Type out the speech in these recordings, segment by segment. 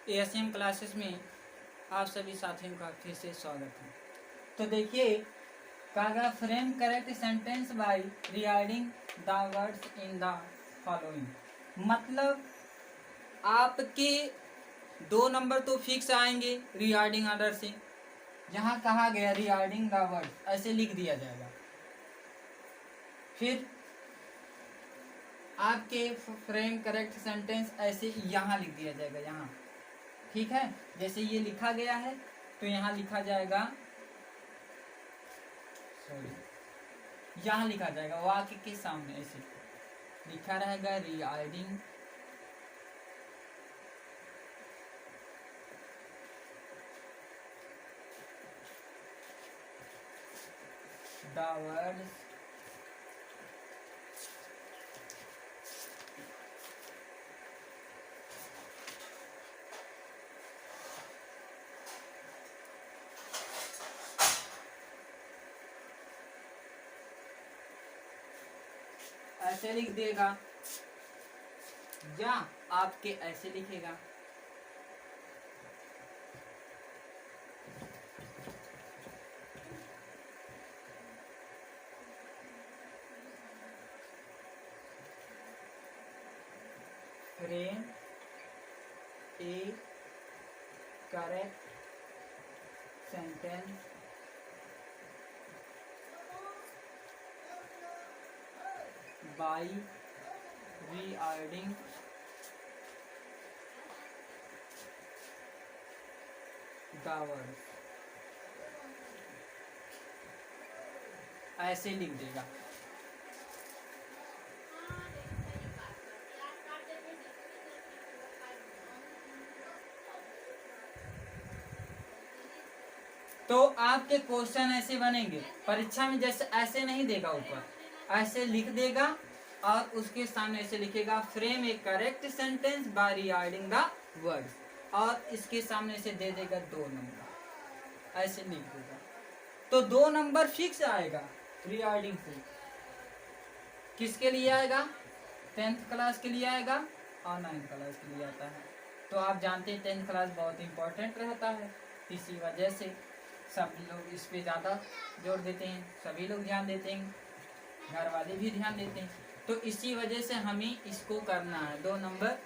ASM classes में आप सभी साथियों का फिर से स्वागत है। तो देखिए कागा frame correct sentence by regarding the words in the following. मतलब आपके 2 नंबर तो फिक्स आएंगे रिगार्डिंग ऑर्डर से। जहाँ कहा गया रिगार्डिंग द वर्ड ऐसे लिख दिया जाएगा। फिर आपके फ्रेम करेक्ट सेंटेंस ऐसे यहाँ लिख दिया जाएगा यहाँ। ठीक है, जैसे ये लिखा गया है तो यहाँ लिखा जाएगा, सॉरी यहाँ लिखा जाएगा वाक्य के सामने ऐसे लिखा रहेगा रिगार्डिंग द वर्ड्स ऐसे लिख देगा या आपके ऐसे लिखेगा। Frame A correct sentence by reading the words ऐसे लिख देगा। तो आपके क्वेश्चन ऐसे बनेंगे परीक्षा में, जैसे ऐसे नहीं देगा ऊपर, ऐसे लिख देगा और उसके सामने ऐसे लिखेगा frame A correct sentence by regarding the words, और इसके सामने से दे देगा 2 नंबर ऐसे लिख देगा। तो 2 नंबर फिक्स आएगा रिगार्डिंग से। किसके लिए आएगा? 10th क्लास के लिए आएगा और 9th क्लास के लिए आता है। तो आप जानते हैं 10th क्लास बहुत इंपॉर्टेंट रहता है, इसी वजह से सब लोग इस पे ज़्यादा जोर देते हैं, सभी लोग ध्यान देते हैं, घर वाले भी ध्यान देते हैं। तो इसी वजह से हमें इसको करना है, 2 नंबर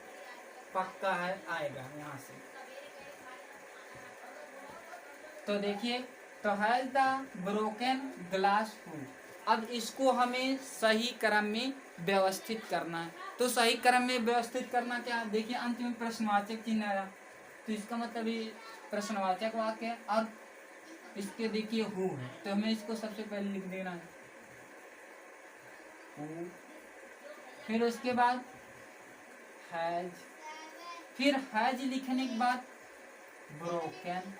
पक्का है आएगा यहाँ से। तो देखिए, तो हैज द ब्रोकन ग्लास फूल। अब इसको हमें सही क्रम में व्यवस्थित करना है। तो सही क्रम में व्यवस्थित करना क्या? देखिए अंत में प्रश्नवाचक चिन्ह आया, तो इसका मतलब ये प्रश्नवाचक वाक्य है। और इसके देखिए हु है, तो हमें इसको सबसे पहले लिख देना है हु। फिर उसके बाद हैज, फिर हैज लिखने के बाद ब्रोकन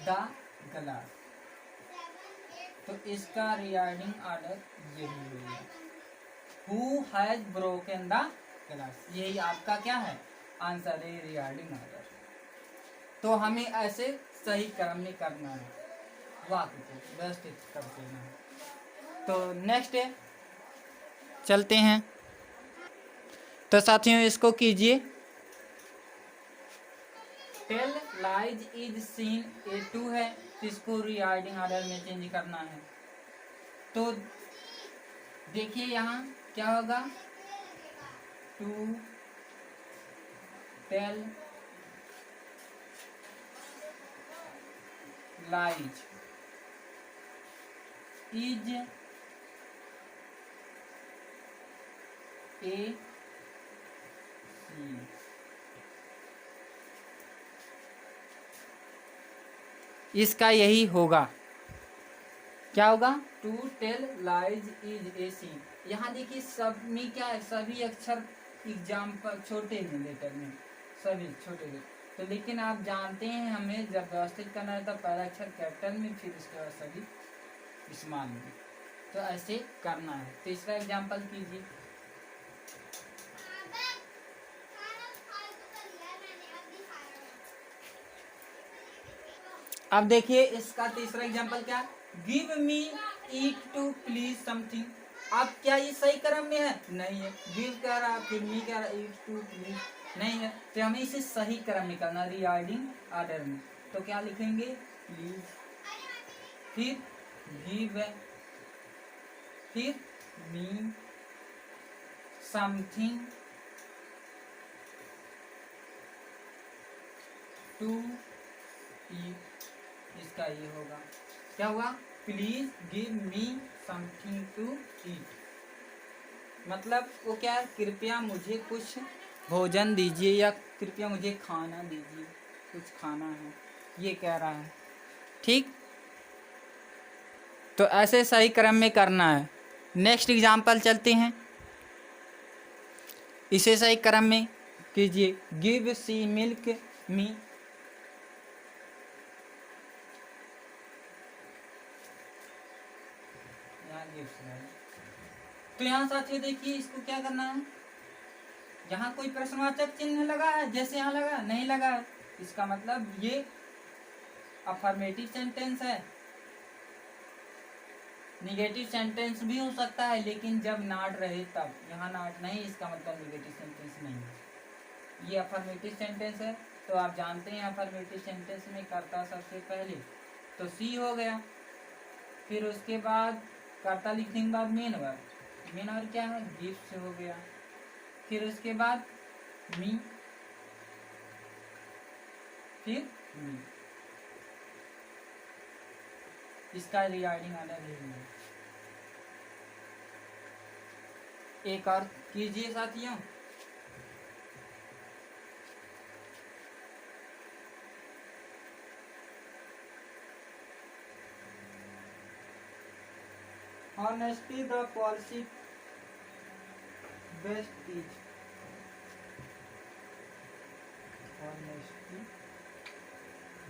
द ग्लास। तो इसका रिगार्डिंग ऑर्डर यही होगा, who has broken the glass. यही आपका क्या है आंसर है रिगार्डिंग ऑर्डर। तो हमें ऐसे सही क्रम में करना है, वाक्य को व्यवस्थित कर देना है। तो नेक्स्ट है, चलते हैं। तो साथियों इसको कीजिए, tell lies is seen A2 है, तो इसको रिगार्डिंग ऑर्डर में चेंज करना है। तो देखिए यहाँ क्या होगा, to tell lies is A इसका यही होगा, क्या होगा, to tell lies is a sin. यहाँ देखिए सब में क्या है, सभी अक्षर एग्जाम्पल छोटे में लेटर में सभी छोटे में। तो लेकिन आप जानते हैं हमें जब व्यवस्थित करना है तो पहला अक्षर कैपिटल में, फिर उसके बाद सभी स्मॉल में। तो ऐसे करना है। तो इसका एग्जाम्पल कीजिए, अब देखिए इसका तीसरा एग्जाम्पल क्या, give me it to please something. आप क्या ये सही क्रम में है? नहीं है। गिव कह रहा, फिर मी कह रहा, ईट टू प्लीज, नहीं है। तो हमें इसे सही क्रम में करना, रिगार्डिंग ऑर्डर में। तो क्या लिखेंगे? प्लीज, फिर गिव, फिर मी समथिंग टू ईट। इसका ये होगा, क्या हुआ? Please give me something to eat. मतलब वो क्या है? कृपया मुझे कुछ भोजन दीजिए, या कृपया मुझे खाना दीजिए, कुछ खाना है, ये कह रहा है। ठीक, तो ऐसे सही क्रम में करना है। नेक्स्ट एग्जाम्पल चलते हैं, इसे सही क्रम में कीजिए। गिव सी मिल्क मी, तो यहाँ साथियों देखिए इसको क्या करना है, यहाँ कोई प्रश्नवाचक चिन्ह लगा है, जैसे यहाँ लगा नहीं लगा है, इसका मतलब ये अफर्मेटिव सेंटेंस है। निगेटिव सेंटेंस भी हो सकता है, लेकिन जब नॉट रहे तब। यहाँ नॉट नहीं, इसका मतलब निगेटिव सेंटेंस नहीं है। ये अफर्मेटिव सेंटेंस है, तो आप जानते हैं अफर्मेटिव सेंटेंस में कर्ता सबसे पहले तो सी हो गया, फिर उसके बाद कर्ता लिखने के बाद मेन वर्ब। मेन वर्ब क्या है? गिफ्ट हो गया, फिर उसके बाद मी, फिर मी। इसका रिगार्डिंग ऑर्डर है। एक और कीजिए साथियों, honesty the policy best is, honesty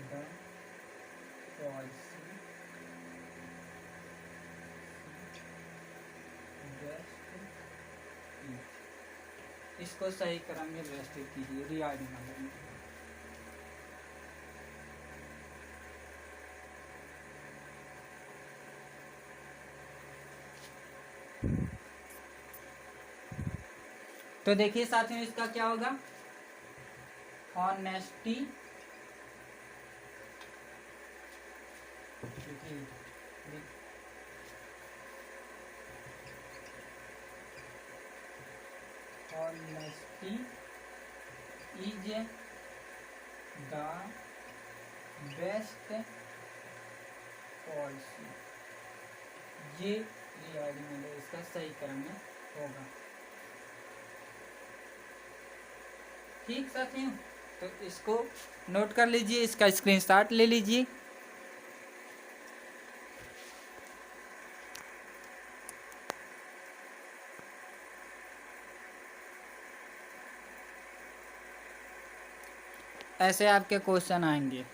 the policy best is। इसको सही क्रम में व्यवस्थित कीजिए, रिगार्डिंग ऑर्डर में। तो देखिए साथियों इसका क्या होगा? Honesty, honesty is the best policy. ये रिगार्डिंग इसका सही क्रम में होगा। ठीक साथियों, तो इसको नोट कर लीजिए, इसका स्क्रीनशॉट ले लीजिए। ऐसे आपके क्वेश्चन आएंगे।